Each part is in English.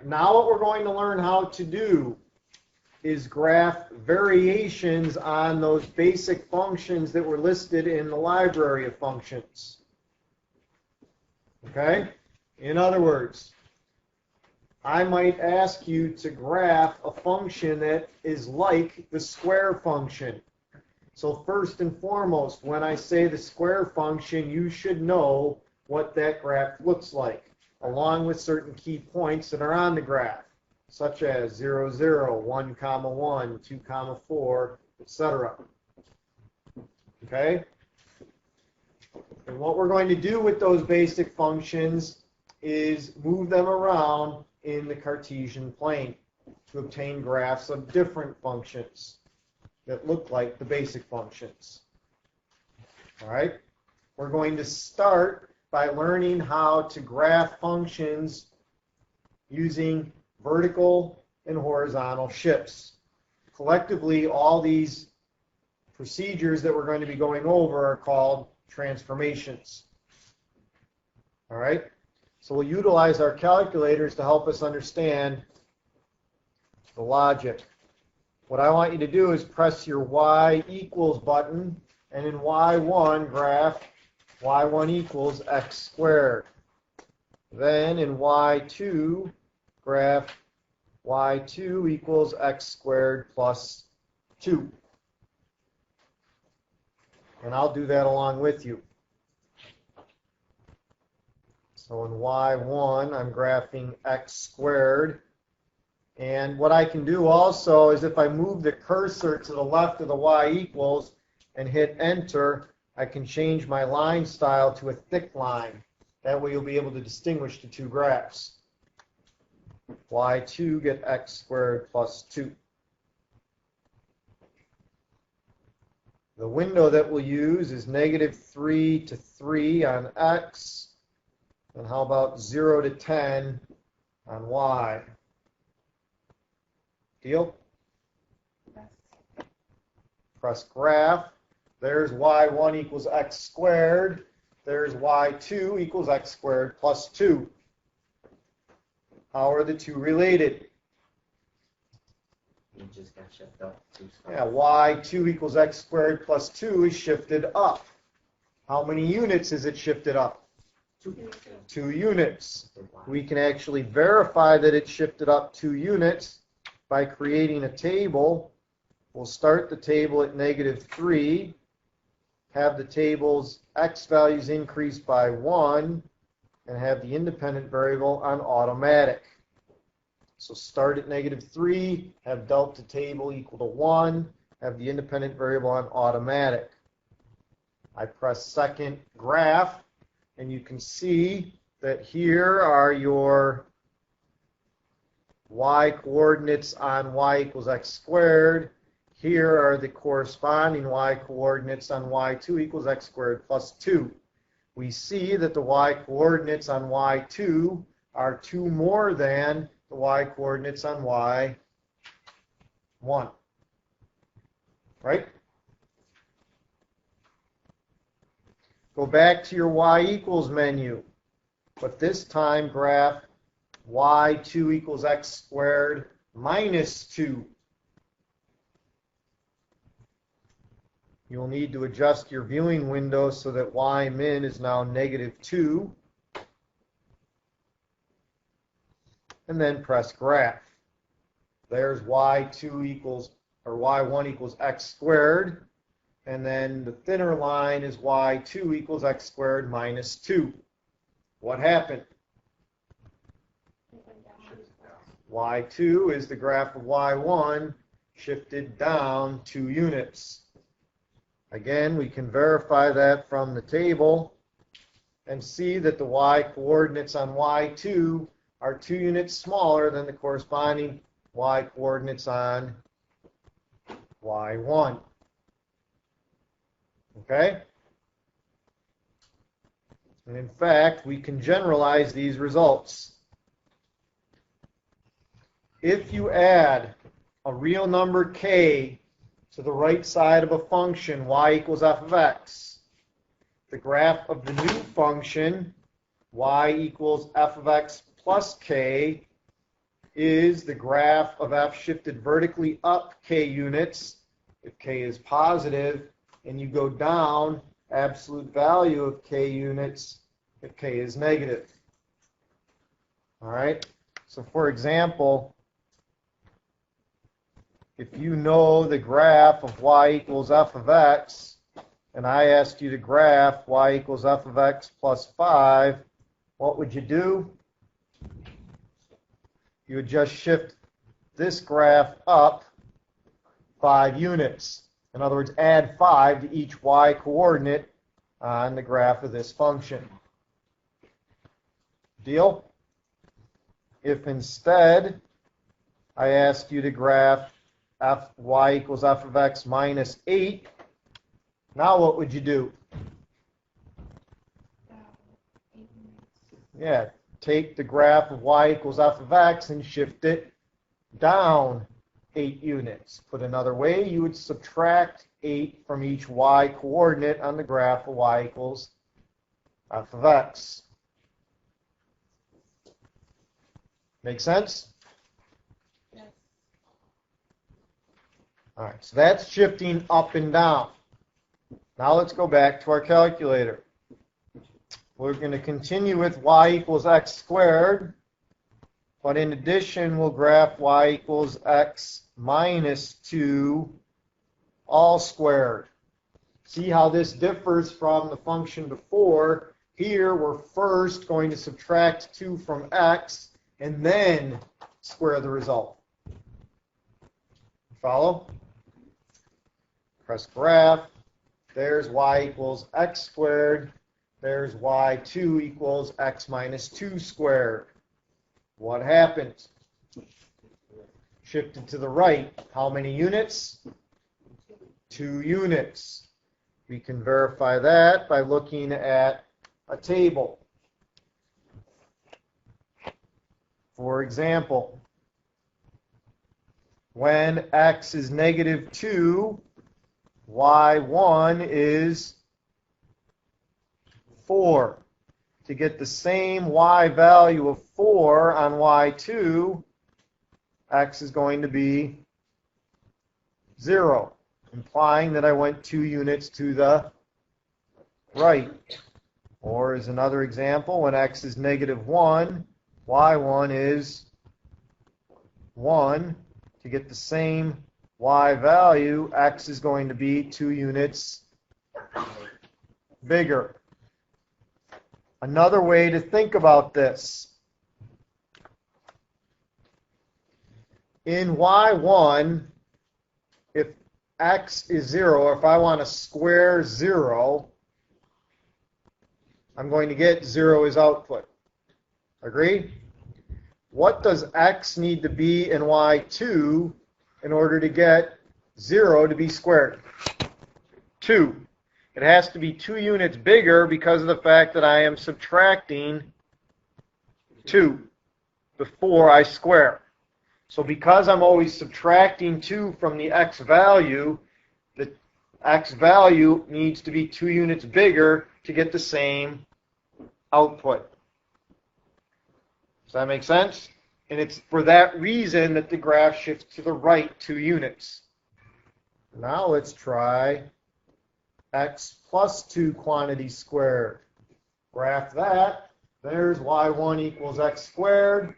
right, now what we're going to learn how to do is graph variations on those basic functions that were listed in the library of functions. Okay? In other words, I might ask you to graph a function that is like the square function. So first and foremost, when I say the square function, you should know what that graph looks like, along with certain key points that are on the graph, such as 0, 0, 1, 1, 2, 4, etc. Okay? And what we're going to do with those basic functions is move them around in the Cartesian plane to obtain graphs of different functions that look like the basic functions. All right? We're going to start by learning how to graph functions using vertical and horizontal shifts. Collectively, all these procedures that we're going to be going over are called transformations. All right? So we'll utilize our calculators to help us understand the logic. What I want you to do is press your y equals button, and in y1 graph y1 equals x squared. Then in y2 graph y2 equals x squared plus 2. And I'll do that along with you. So in y1, I'm graphing x squared. And what I can do also is if I move the cursor to the left of the y equals and hit enter, I can change my line style to a thick line. That way you'll be able to distinguish the two graphs. y2 get x squared plus 2. The window that we'll use is -3 to 3 on x. And how about 0 to 10 on y? Deal? Press graph. There's y1 equals x squared. There's y2 equals x squared plus 2. How are the two related? You just got shifted up. Yeah, y2 equals x squared plus 2 is shifted up. How many units is it shifted up? 2 units. We can actually verify that it shifted up 2 units by creating a table. We'll start the table at -3, have the table's x values increase by 1, and have the independent variable on automatic. So start at -3, have delta table equal to 1, have the independent variable on automatic. I press second graph, and you can see that here are your y coordinates on y equals x squared. Here are the corresponding y coordinates on y2 equals x squared plus 2. We see that the y coordinates on y2 are 2 more than the y coordinates on y1. Right? Go back to your y equals menu, but this time graph y2 equals x squared minus 2. You'll need to adjust your viewing window so that y min is now -2. And then press graph. There's y2 equals, or y1 equals x squared. And then the thinner line is y2 equals x squared minus 2. What happened? y2 is the graph of y1 shifted down 2 units. Again, we can verify that from the table and see that the y coordinates on y2 are 2 units smaller than the corresponding y coordinates on y1. Okay? And in fact, we can generalize these results. If you add a real number k to the right side of a function, y equals f of x, the graph of the new function, y equals f of x plus k, is the graph of f shifted vertically up k units, if k is positive, and you go down absolute value of k units if k is negative. All right? So for example, if you know the graph of y equals f of x, and I asked you to graph y equals f of x plus 5, what would you do? You would just shift this graph up 5 units. In other words, add 5 to each y coordinate on the graph of this function. Deal? If instead I asked you to graph y equals f of x minus 8, now what would you do? Yeah, take the graph of y equals f of x and shift it down 8 units. Put another way, you would subtract 8 from each y coordinate on the graph of y equals f of x. Make sense? Yes. All right, so that's shifting up and down. Now let's go back to our calculator. We're going to continue with y equals x squared, but in addition, we'll graph y equals x minus 2 all squared. See how this differs from the function before. Here, we're first going to subtract 2 from x and then square the result. Follow? Press graph. There's y equals x squared. There's y2 equals x minus 2 squared. What happens? Shifted to the right. How many units? 2 units. We can verify that by looking at a table. For example, when x is negative 2, y1 is 4. To get the same y value of 4 on y2, x is going to be 0, implying that I went 2 units to the right. Or as another example, when x is negative 1, y1 is 1. To get the same y value, x is going to be 2 units bigger. Another way to think about this. In y1, if x is 0, or if I want to square 0, I'm going to get 0 as output. Agree? What does x need to be in y2 in order to get 0 to be squared? 2. It has to be 2 units bigger because of the fact that I am subtracting 2 before I square. So because I'm always subtracting 2 from the x value needs to be 2 units bigger to get the same output. Does that make sense? And it's for that reason that the graph shifts to the right 2 units. Now let's try x plus 2 quantity squared. Graph that. There's y1 equals x squared.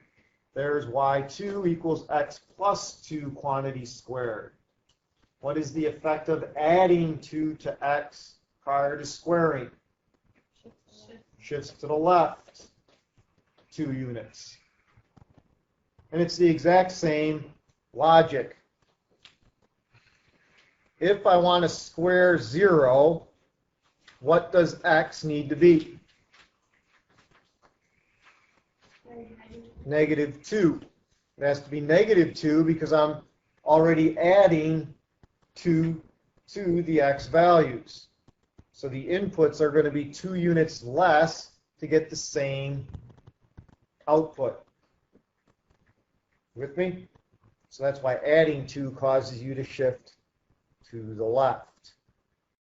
There's y2 equals x plus 2 quantity squared. What is the effect of adding 2 to x prior to squaring? Shifts to the left 2 units. And it's the exact same logic. If I want to square 0, what does x need to be? Negative 2. It has to be negative 2 because I'm already adding 2 to the x values. So the inputs are going to be 2 units less to get the same output. With me? So that's why adding 2 causes you to shift to the left.